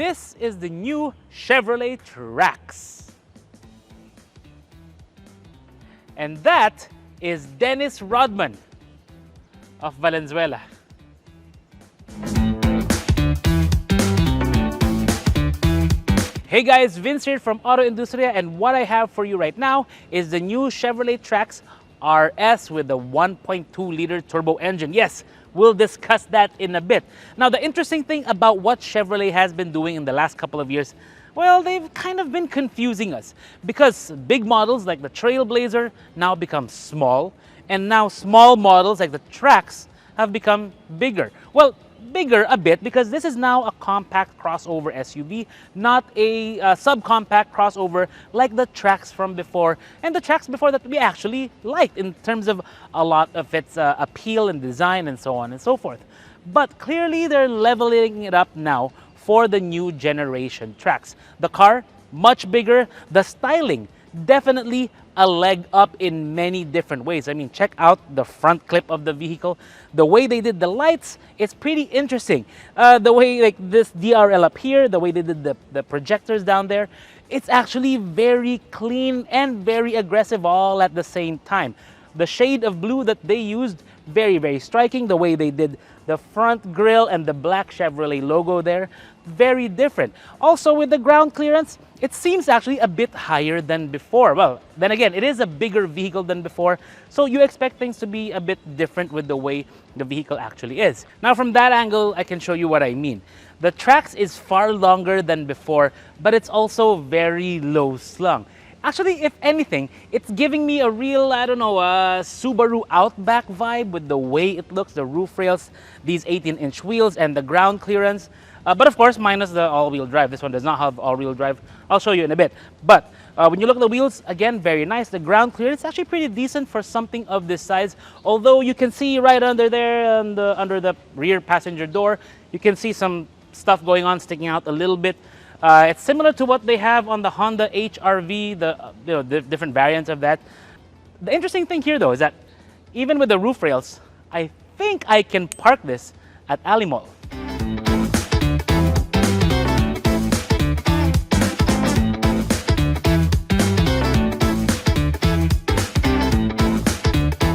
This is the new Chevrolet Trax. And that is Dennis Rodman of Valenzuela. Hey guys, Vince here from AutoIndustriya, and what I have for you right now is the new Chevrolet Trax RS with the 1.2-liter turbo engine. Yes, we'll discuss that in a bit. Now, the interesting thing about what Chevrolet has been doing in the last couple of years, well, they've kind of been confusing us because big models like the Trailblazer now become small, and now small models like the Trax have become bigger. Well, bigger a bit because this is now a compact crossover SUV, not a subcompact crossover like the Trax from before, and the Trax before that we actually liked in terms of a lot of its appeal and design and so on and so forth. But clearly they're leveling it up now for the new generation Trax. The car, much bigger, the styling, definitely a leg up in many different ways. I mean, check out the front clip of the vehicle. The way they did the lights, it's pretty interesting. The way like this DRL up here, the way they did the projectors down there, it's actually very clean and very aggressive all at the same time. The shade of blue that they used, very, very striking. The way they did the front grille and the black Chevrolet logo there, very different. Also with the ground clearance, it seems actually a bit higher than before. Well, then again, it is a bigger vehicle than before, so you expect things to be a bit different with the way the vehicle actually is. Now from that angle, I can show you what I mean. The Trax is far longer than before, but it's also very low slung. Actually, if anything, it's giving me a real, I don't know, Subaru Outback vibe with the way it looks, the roof rails, these 18-inch wheels, and the ground clearance. But of course, minus the all-wheel drive. This one does not have all-wheel drive. I'll show you in a bit. But when you look at the wheels, again, very nice. The ground clearance is actually pretty decent for something of this size. Although you can see right under there, under the rear passenger door, you can see some stuff going on, sticking out a little bit. It's similar to what they have on the Honda HR-V, the different variants of that. The interesting thing here, though, is that even with the roof rails, I think I can park this at Ali Mall.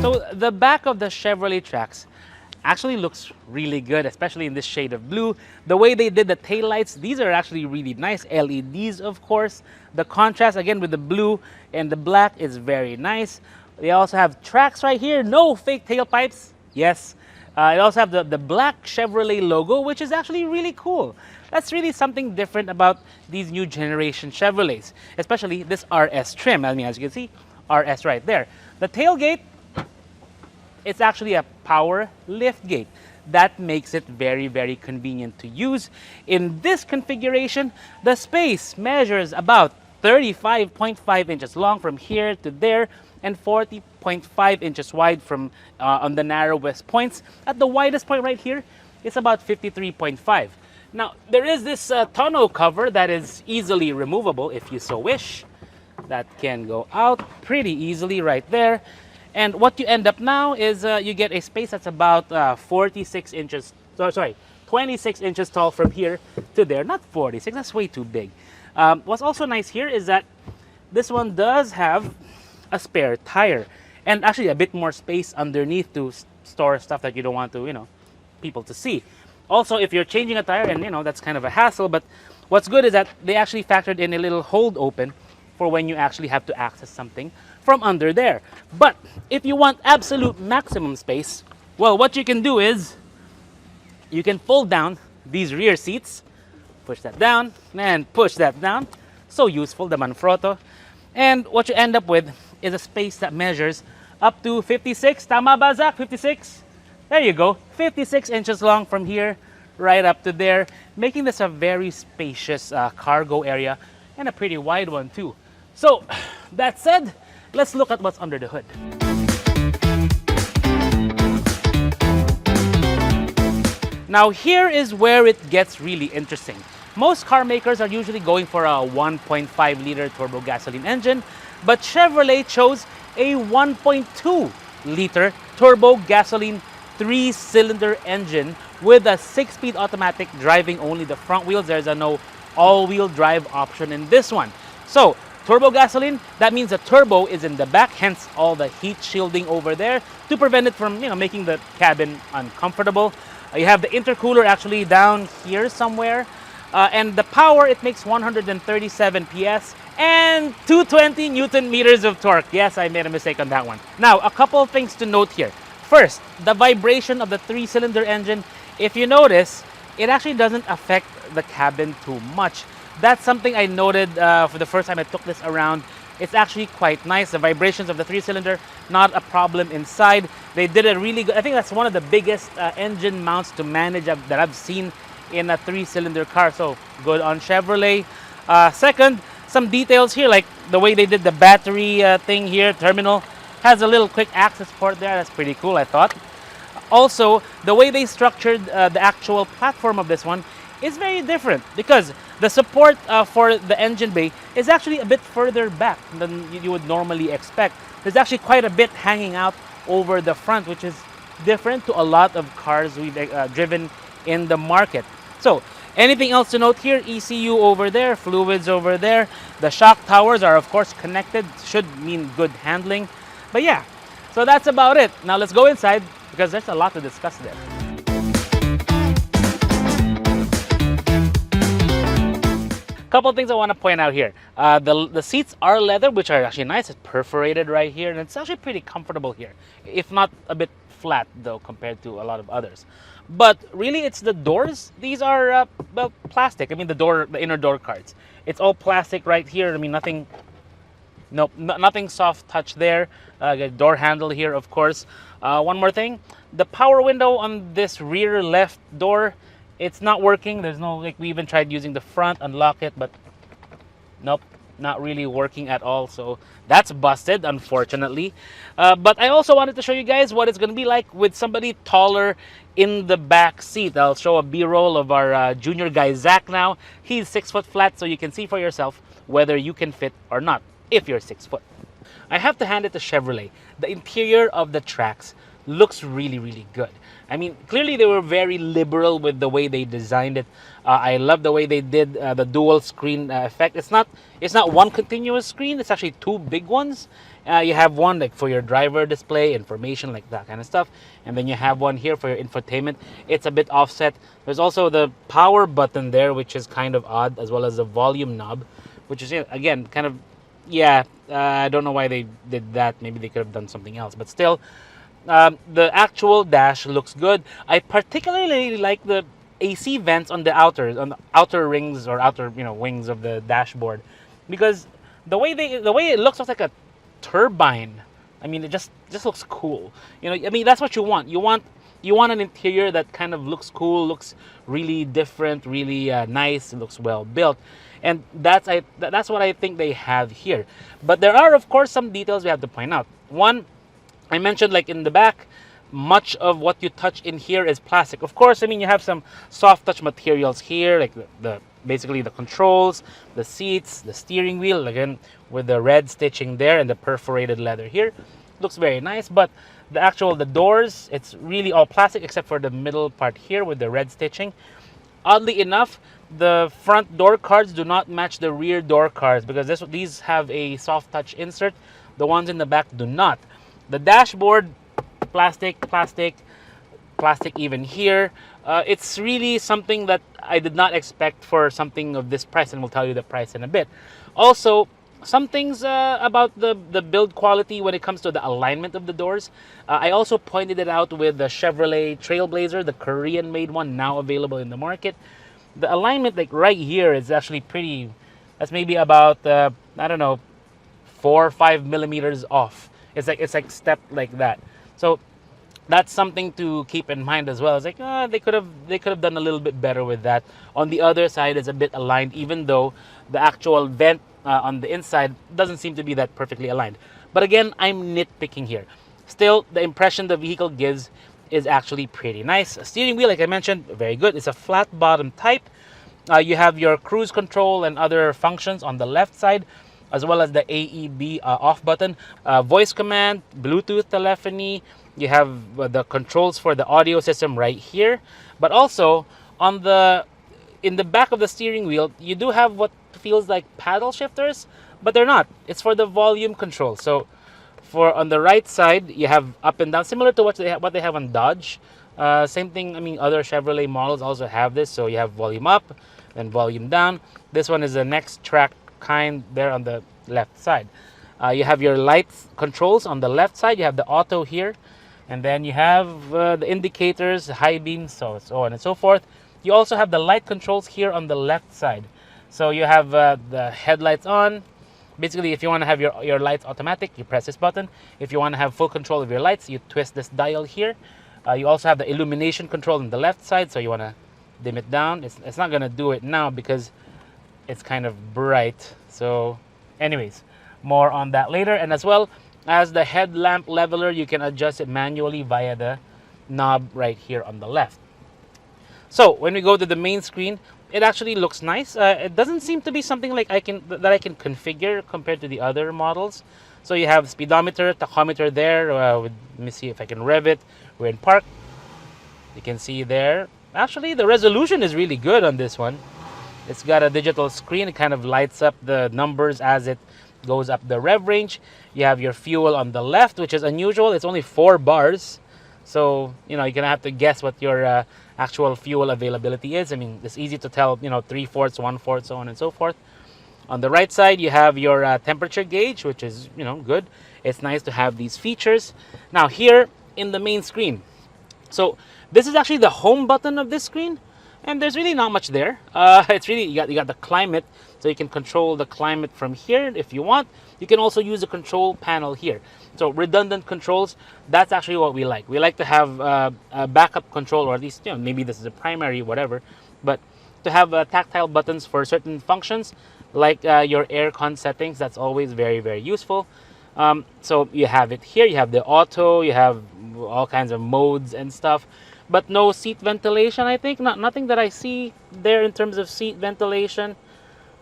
So the back of the Chevrolet Trax actually looks really good, especially in this shade of blue. The way they did the taillights, these are actually really nice. LEDs, of course. The contrast, again, with the blue and the black is very nice. They also have Trax right here. No fake tailpipes. Yes. They also have the black Chevrolet logo, which is actually really cool. That's really something different about these new generation Chevrolets, especially this RS trim. I mean, as you can see, RS right there. The tailgate, it's actually a power lift gate. That makes it very, very convenient to use. In this configuration, the space measures about 35.5 inches long from here to there and 40.5 inches wide from on the narrowest points. At the widest point right here, it's about 53.5. Now, there is this tonneau cover that is easily removable if you so wish. That can go out pretty easily right there. And what you end up now is you get a space that's about 46 inches, sorry, 26 inches tall from here to there. Not 46, that's way too big. What's also nice here is that this one does have a spare tire and actually a bit more space underneath to store stuff that you don't want to, people to see. Also, if you're changing a tire, and that's kind of a hassle, but what's good is that they actually factored in a little hold open for when you actually have to access something from under there. But if you want absolute maximum space, well, what you can do is you can fold down these rear seats, push that down, and push that down. So useful, the Manfrotto. And what you end up with is a space that measures up to 56. Tama ba, Zach? 56? There you go. 56 inches long from here right up to there, making this a very spacious cargo area and a pretty wide one too. So that said, let's look at what's under the hood. Now here is where it gets really interesting. Most car makers are usually going for a 1.5-liter turbo gasoline engine, but Chevrolet chose a 1.2-liter turbo gasoline 3-cylinder engine with a 6-speed automatic driving only the front wheels. There's no all-wheel drive option in this one. So turbo gasoline, that means the turbo is in the back, hence all the heat shielding over there to prevent it from making the cabin uncomfortable. You have the intercooler actually down here somewhere. And the power, it makes 137 PS and 220 Newton meters of torque. Yes, I made a mistake on that one. Now, a couple of things to note here. First, the vibration of the 3-cylinder engine. If you notice, it actually doesn't affect the cabin too much. That's something I noted for the first time I took this around. It's actually quite nice. The vibrations of the 3-cylinder, not a problem inside. They did a really good, I think that's one of the biggest engine mounts to manage that I've seen in a 3-cylinder car, so good on Chevrolet. Second, some details here, like the way they did the battery thing here, terminal, has a little quick access port there. That's pretty cool, I thought. Also, the way they structured the actual platform of this one is very different because the support for the engine bay is actually a bit further back than you would normally expect. There's actually quite a bit hanging out over the front, which is different to a lot of cars we've driven in the market. So, anything else to note here? ECU over there, fluids over there. The shock towers are of course connected, should mean good handling. But yeah, so that's about it. Now let's go inside because there's a lot to discuss there. Couple of things I want to point out here. The seats are leather, which are actually nice. It's perforated right here, and it's actually pretty comfortable here, if not a bit flat though compared to a lot of others. But really, it's the doors. These are well, plastic. I mean, the inner door cards. It's all plastic right here. I mean, nothing. Nope, nothing soft touch there. Door handle here, of course. One more thing, the power window on this rear left door, it's not working. There's no, like, we even tried using the front, unlock it, but nope, not really working at all. So that's busted, unfortunately. But I also wanted to show you guys what it's going to be like with somebody taller in the back seat. I'll show a B-roll of our junior guy, Zach, now. He's 6 foot flat, so you can see for yourself whether you can fit or not if you're 6 foot. I have to hand it to Chevrolet. The interior of the Trax looks really, really good. I mean, clearly they were very liberal with the way they designed it. I love the way they did the dual screen effect. It's not one continuous screen. It's actually two big ones. You have one like for your driver display, information, like that kind of stuff. And then you have one here for your infotainment. It's a bit offset. There's also the power button there, which is kind of odd, as well as the volume knob, which is, again, kind of, yeah, I don't know why they did that. Maybe they could have done something else. But still, the actual dash looks good. I particularly like the AC vents on the outer rings or outer wings of the dashboard, because the way it looks like a turbine. I mean, it just looks cool. I mean, that's what you want. You want an interior that kind of looks cool, looks really different, really nice, looks well built. And that's what I think they have here. But there are, of course, some details we have to point out. One, I mentioned, like in the back, much of what you touch in here is plastic. Of course, I mean, you have some soft touch materials here, like basically the controls, the seats, the steering wheel, again with the red stitching there and the perforated leather here. Looks very nice. But the doors, it's really all plastic except for the middle part here with the red stitching. Oddly enough, the front door cards do not match the rear door cards because these have a soft touch insert. The ones in the back do not. The dashboard, plastic even here. It's really something that I did not expect for something of this price, and we'll tell you the price in a bit. Also, some things about the build quality when it comes to the alignment of the doors. I also pointed it out with the Chevrolet Trailblazer, the Korean-made one now available in the market. The alignment, like right here, is actually pretty. That's maybe about I don't know, 4 or 5 millimeters off. It's like stepped like that. So that's something to keep in mind as well. It's like they could have done a little bit better with that. On the other side, it's a bit aligned, even though the actual vent on the inside doesn't seem to be that perfectly aligned. But again, I'm nitpicking here. Still, the impression the vehicle gives is actually pretty nice. A steering wheel, like I mentioned, very good. It's a flat bottom type. You have your cruise control and other functions on the left side, as well as the AEB off button, voice command, Bluetooth telephony. You have the controls for the audio system right here. But also on the in the back of the steering wheel, you do have what feels like paddle shifters, but they're not. It's for the volume control. So for on the right side, you have up and down, similar to what they have on Dodge. Same thing. I mean, other Chevrolet models also have this. So you have volume up and volume down. This one is the next track kind there on the left side. You have your lights controls on the left side. You have the auto here, and then you have the indicators, high beam, so on and so forth. You also have the light controls here on the left side. So you have the headlights on. Basically, if you want to have your lights automatic, you press this button. If you want to have full control of your lights, you twist this dial here. You also have the illumination control on the left side, so you want to dim it down. It's not going to do it now because it's kind of bright. So anyways, more on that later. And as well as the headlamp leveler, you can adjust it manually via the knob right here on the left. So when we go to the main screen, it actually looks nice. It doesn't seem to be something like I can configure compared to the other models. So you have speedometer, tachometer there. Let me see if I can rev it. We're in park. You can see there. Actually, the resolution is really good on this one. It's got a digital screen. It kind of lights up the numbers as it goes up the rev range. You have your fuel on the left, which is unusual. It's only 4 bars. So, you know, you're going to have to guess what your actual fuel availability is. I mean, it's easy to tell, you know, 3/4, 1/4, so on and so forth. On the right side, you have your temperature gauge, which is, you know, good. It's nice to have these features. Now, here in the main screen. So, this is actually the home button of this screen. And there's really not much there. It's really, you got the climate, so you can control the climate from here if you want. You can also use the control panel here. So redundant controls, that's actually what we like. We like to have a backup control, or at least, you know, maybe this is a primary, whatever. But to have tactile buttons for certain functions, like your aircon settings, that's always very, very useful. So you have it here. You have the auto, you have all kinds of modes and stuff. But no seat ventilation, I think. Nothing that I see there in terms of seat ventilation.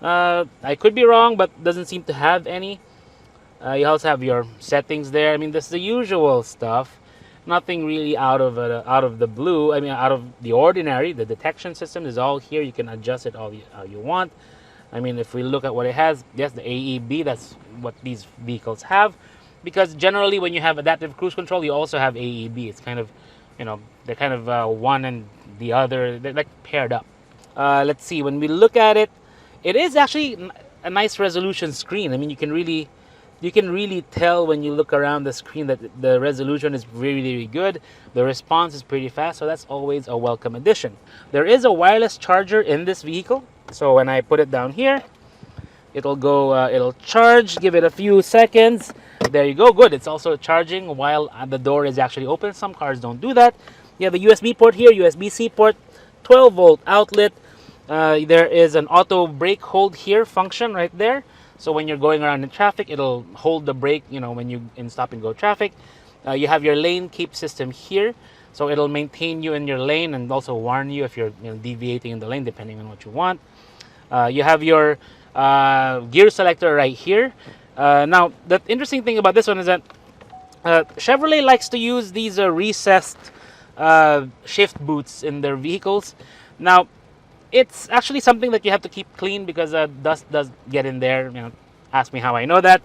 I could be wrong, but doesn't seem to have any. You also have your settings there. I mean, this is the usual stuff. Nothing really out of the blue. I mean, out of the ordinary. The detection system is all here. You can adjust it all you want. I mean, if we look at what it has, yes, the AEB, that's what these vehicles have. Because generally, when you have adaptive cruise control, you also have AEB. It's kind of, you know, they're kind of one and the other. They're like paired up. Let's see. When we look at it, it is actually a nice resolution screen. I mean, you can really tell when you look around the screen that the resolution is really, really good. The response is pretty fast, so that's always a welcome addition. There is a wireless charger in this vehicle. So when I put it down here, it'll go, it'll charge. Give it a few seconds. There you go. Good. It's also charging while the door is actually open. Some cars don't do that. You have a USB port here, USB-C port, 12-volt outlet. There is an auto brake hold here function right there. So when you're going around in traffic, it'll hold the brake, you know, when you in stop and go traffic. You have your lane keep system here. So it'll maintain you in your lane and also warn you if you're, you know, deviating in the lane depending on what you want. You have your gear selector right here. Now, the interesting thing about this one is that Chevrolet likes to use these recessed shift boots in their vehicles. Now, it's actually something that you have to keep clean because dust does get in there. You know, ask me how I know that.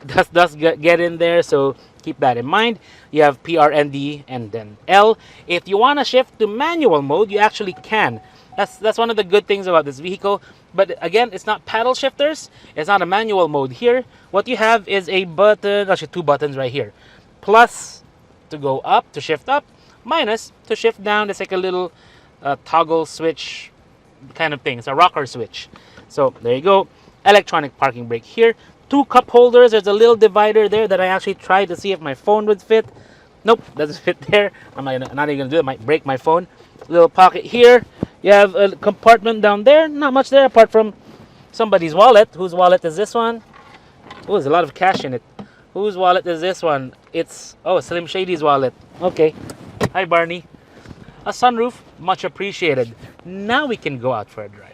Dust does get in there, so keep that in mind. You have PRND and then L. If you want to shift to manual mode, you actually can. That's one of the good things about this vehicle. But again, it's not paddle shifters. It's not a manual mode here. What you have is a button, actually 2 buttons right here. Plus to go up, to shift up. Minus to shift down. It's like a little toggle switch kind of thing. It's a rocker switch. So there you go. Electronic parking brake here. 2 cup holders. There's a little divider there that I actually tried to see if my phone would fit. Nope, doesn't fit there. I'm not even going to do it. Might break my phone. Little pocket here. You have a compartment down there. Not much there apart from somebody's wallet. Whose wallet is this one? Oh, there's a lot of cash in it. Whose wallet is this one? It's, oh, Slim Shady's wallet. Okay. Hi, Barney. A sunroof, much appreciated. Now we can go out for a drive.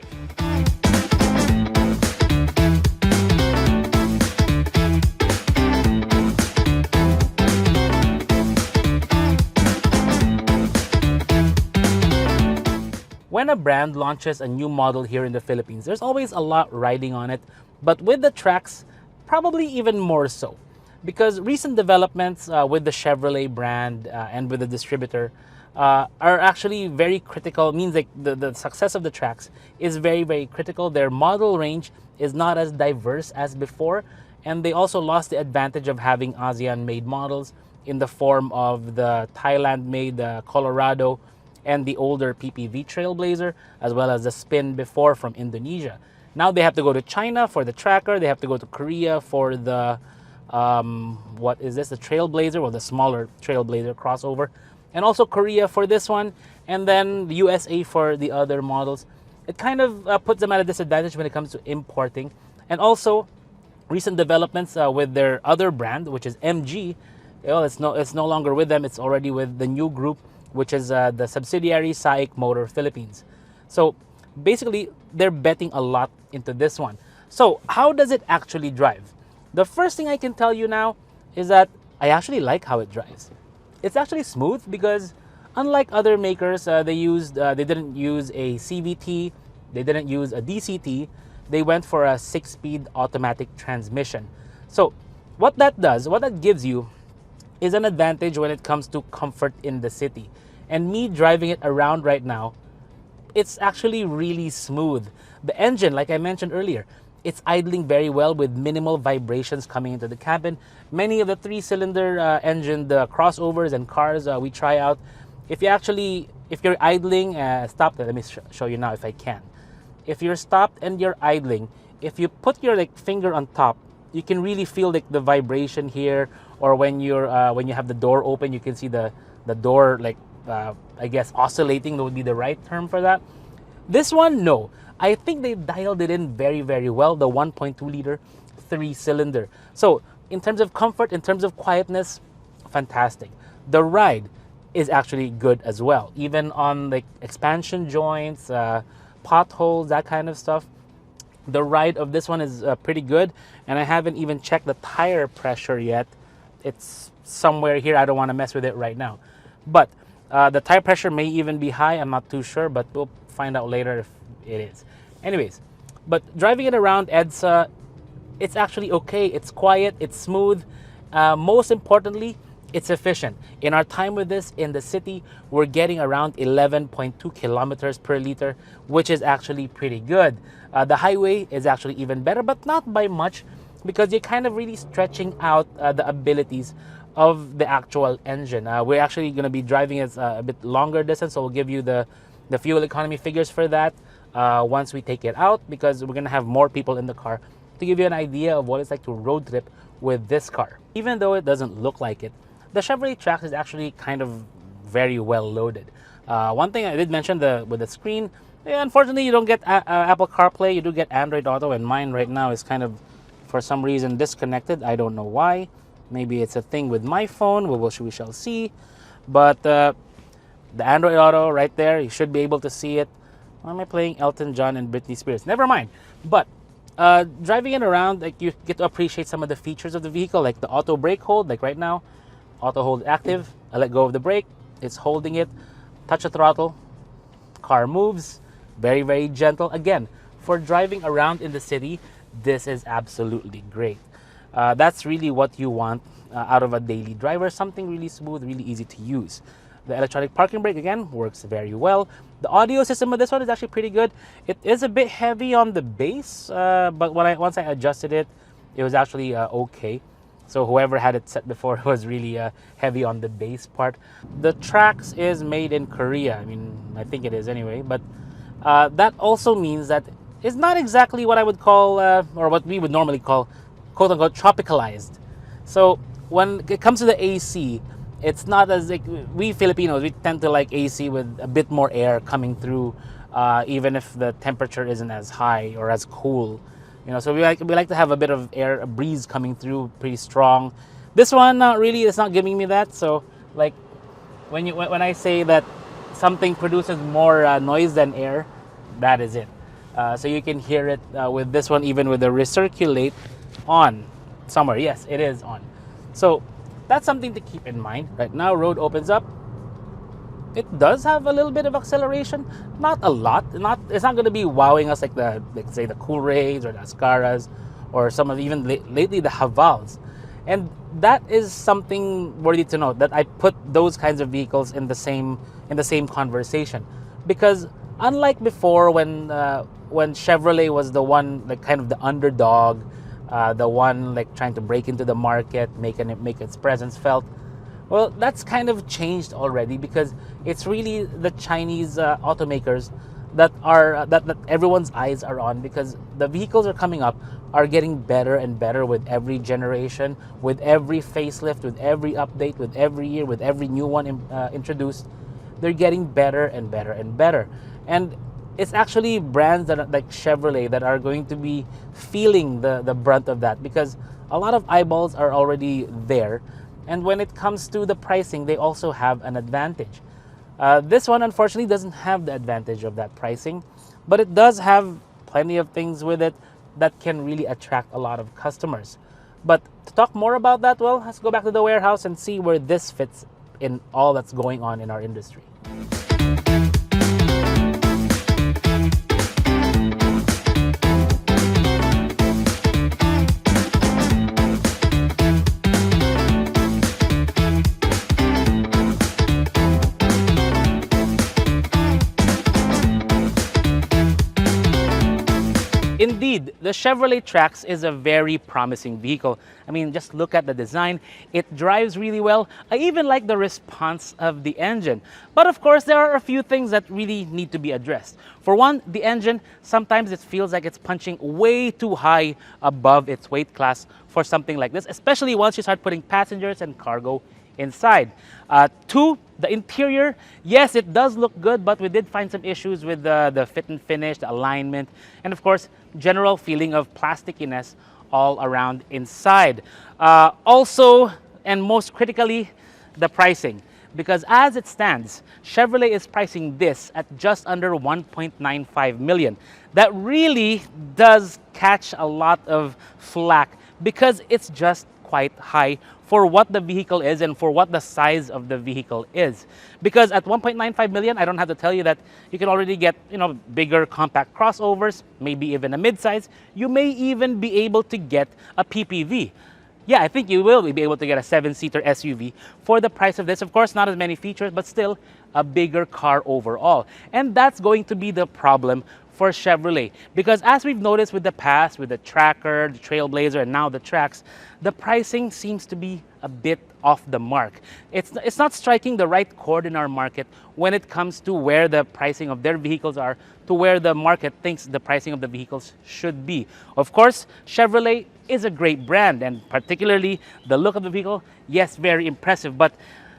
when a brand launches a new model here in the Philippines, there's always a lot riding on it. But with the Trax, probably even more so. Because recent developments with the Chevrolet brand and with the distributor are actually very critical. It means like the success of the Trax is very, very critical. Their model range is not as diverse as before. And they also lost the advantage of having ASEAN-made models in the form of the Thailand-made Colorado and the older PPV Trailblazer, as well as the Spin before from Indonesia. Now they have to go to China for the Tracker. They have to go to Korea for the, what is this? The Trailblazer, or the smaller Trailblazer crossover. And also Korea for this one. And then the USA for the other models. It kind of puts them at a disadvantage when it comes to importing. And also, recent developments with their other brand, which is MG. Well, it's no longer with them. It's already with the new group, which is the subsidiary SAIC Motor Philippines. So basically, they're betting a lot into this one. So how does it actually drive? The first thing I can tell you now is that I actually like how it drives. It's actually smooth because unlike other makers, they didn't use a CVT, they didn't use a DCT, they went for a 6-speed automatic transmission. So what that does, what that gives you is an advantage when it comes to comfort in the city. And me driving it around right now, it's actually really smooth. The engine, like I mentioned earlier, it's idling very well with minimal vibrations coming into the cabin. Many of the 3-cylinder engine, the crossovers and cars we try out, if you're idling, stop there. Let me show you now if I can. If you're stopped and you're idling, if you put your finger on top, you can really feel the vibration here. Or when you have the door open, you can see the door I guess oscillating would be the right term for that. This one, no. I think they dialed it in very, very well, the 1.2 liter 3-cylinder. So in terms of comfort, in terms of quietness, fantastic. The ride is actually good as well. Even on expansion joints, potholes, that kind of stuff. The ride of this one is pretty good. And I haven't even checked the tire pressure yet. It's somewhere here. I don't want to mess with it right now. But the tire pressure may even be high. I'm not too sure, but we'll find out later if it is. Anyways, but driving it around EDSA, it's actually okay. It's quiet, it's smooth. Most importantly, it's efficient. In our time with this in the city, we're getting around 11.2 kilometers per liter, which is actually pretty good. The highway is actually even better, but not by much, because you're kind of really stretching out the abilities of the actual engine. We're actually going to be driving it a bit longer distance, so we'll give you the fuel economy figures for that once we take it out, because we're going to have more people in the car to give you an idea of what it's like to road trip with this car. Even though it doesn't look like it, the Chevrolet Trax is actually kind of very well loaded. One thing I did mention with the screen, unfortunately you don't get Apple CarPlay, you do get Android Auto, and mine right now is kind of, for some reason, disconnected. I don't know why. Maybe it's a thing with my phone, we shall see. But the Android Auto right there, you should be able to see it. Why am I playing Elton John and Britney Spears? Never mind. But driving it around, you get to appreciate some of the features of the vehicle, like the auto brake hold. Like right now, auto hold active. I let go of the brake, it's holding it. Touch the throttle, car moves. Very, very gentle. Again, for driving around in the city, this is absolutely great. That's really what you want out of a daily driver, something really smooth, really easy to use. The electronic parking brake, again, works very well. The audio system of this one is actually pretty good. It is a bit heavy on the bass, but once I adjusted it, it was actually okay. So whoever had it set before was really heavy on the bass part. The Trax is made in Korea. I mean, I think it is anyway. But that also means that it's not exactly what I would call, or what we would normally call, quote-unquote, tropicalized. So when it comes to the AC, it's not as we Filipinos, we tend to like AC with a bit more air coming through, even if the temperature isn't as high or as cool. So we like to have a bit of air, a breeze coming through, pretty strong. This one, not really. It's not giving me that. So like when I say that something produces more noise than air, that is it. So you can hear it with this one, even with the recirculate on somewhere. Yes, it is on. So that's something to keep in mind. Right now, road opens up. it does have a little bit of acceleration, not a lot. It's not going to be wowing us like say the Coolrays or the Ascaras, or some of even lately the Havals. And that is something worthy to note, that I put those kinds of vehicles in the same conversation, because unlike before, when Chevrolet was the one, like kind of the underdog, the one like trying to break into the market, make its presence felt. Well, that's kind of changed already, because it's really the Chinese automakers that are that everyone's eyes are on, because the vehicles are coming up are getting better and better with every generation, with every facelift, with every update, with every year, with every new one introduced. They're getting better and better and better. And it's actually brands that are like Chevrolet that are going to be feeling the brunt of that, because a lot of eyeballs are already there. And when it comes to the pricing, they also have an advantage. This one, unfortunately, doesn't have the advantage of that pricing, but it does have plenty of things with it that can really attract a lot of customers. But to talk more about that, well, let's go back to the warehouse and see where this fits in all that's going on in our industry. Indeed, the Chevrolet Trax is a very promising vehicle. I mean, just look at the design. It drives really well. I even like the response of the engine. But of course, there are a few things that really need to be addressed. For one, the engine, sometimes it feels like it's punching way too high above its weight class for something like this, especially once you start putting passengers and cargo inside. Two, the interior, yes, it does look good, but we did find some issues with the fit and finish, the alignment, and of course, general feeling of plasticiness all around inside. Also, and most critically, the pricing. Because as it stands, Chevrolet is pricing this at just under 1.95 million. That really does catch a lot of flack, because it's just quite high for what the vehicle is and for what the size of the vehicle is. Because at 1.95 million, I don't have to tell you that you can already get, bigger compact crossovers, maybe even a midsize. You may even be able to get a PPV. Yeah, I think you will be able to get a 7-seater SUV for the price of this. Of course, not as many features, but still a bigger car overall. And that's going to be the problem for Chevrolet, because as we've noticed with the past, with the Tracker, the Trailblazer, and now the Trax, the pricing seems to be a bit off the mark. It's not striking the right chord in our market when it comes to where the pricing of their vehicles are to where the market thinks the pricing of the vehicles should be. Of course, Chevrolet is a great brand, and particularly the look of the vehicle, yes, very impressive, but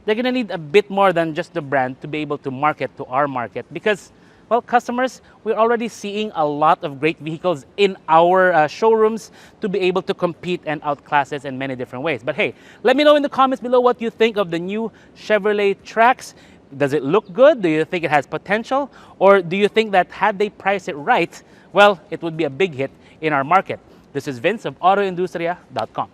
they're going to need a bit more than just the brand to be able to market to our market, because, well, customers, we're already seeing a lot of great vehicles in our showrooms to be able to compete and outclass us in many different ways. But hey, let me know in the comments below what you think of the new Chevrolet Trax. Does it look good? Do you think it has potential? Or do you think that had they priced it right, well, it would be a big hit in our market? This is Vince of AutoIndustriya.com.